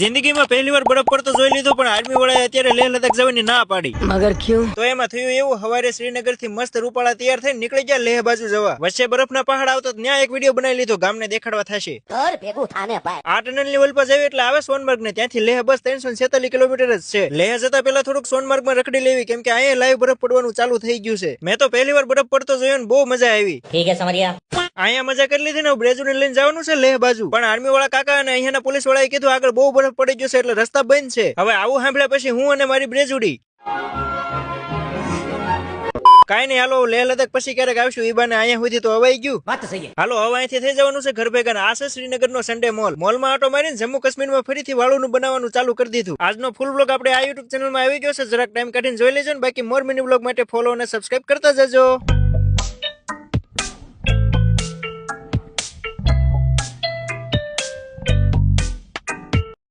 જિંદગીમાં પહેલી વાર બરફ પડતો જોઈ લીધો, પણ આર્મી વાળાએ અત્યારે લેહ લદ્દાખ જવાની ના પાડી. મગર ક્યું? તો એમાં થયું એવું, હવારે શ્રીનગર થી મસ્ત રૂપાળા તૈયાર થઈને નીકળી ગયા લેહ બાજુ જવા. વચ્ચે બરફના પહાડ આવતો ત્યાં એક વિડીયો બનાવી લીધો, ગામને દેખાડવા થશે. ઘર ભેગું થાને ભાઈ. આ ટનલ લેવલ પર જાય એટલે આવે સોનમાર્ગ ને, ત્યાંથી લેહ બસ 346 કિલોમીટર જ છે. લેહ જતા પેલા થોડુંક સોનમાર્ગ માં રખડી લેવી, કેમ કે અહીંયા લાઈવ બરફ પડવાનું ચાલુ થઈ ગયું છે. મેં તો પહેલી વાર બરફ પડતો જોયો ને બહુ મજા આવી. ઠીક હે સમરિયા. અહીંયા મજા કરી લીધી ને, બ્રેજુને લઈને જવાનું છે લેહ બાજુ. પણ આર્મી વાળા કાકા અને અહીંયાના પોલીસ વાળાએ કીધું આગળ બહુ બરફ પડી ગયો છે એટલે રસ્તા બંધ છે. હવે આવું સાંભળ્યા પછી હું અને મારી બ્રેજુડી કાઈ નહીં, હાલો લેહ લદ્દાખ પછી ક્યારેક આવશું. ઈ બાને અહીંયા સુધી તો અવાઈ ગયું. વાત સહી. હાલો હવે અહીંથી થઈ જવાનું છે ઘર ભેગા. આ છે શ્રીનગર નો સન્ડે મોલ. મોલમાં આટો મારીને જમ્મુ કાશ્મીરમાં ફરીથી વાળુનું બનાવવાનું ચાલુ કરી દીધું. આજનો ફૂલ બ્લોગ આપણે આ યુટ્યુબ ચેનલમાં આવી ગયો છે, જરાક ટાઈમ કાઢીને જોઈ લેજો ને. બાકી મોર મિની બ્લોગ માટે ફોલો અને સબસ્ક્રાઇબ કરતા જજો.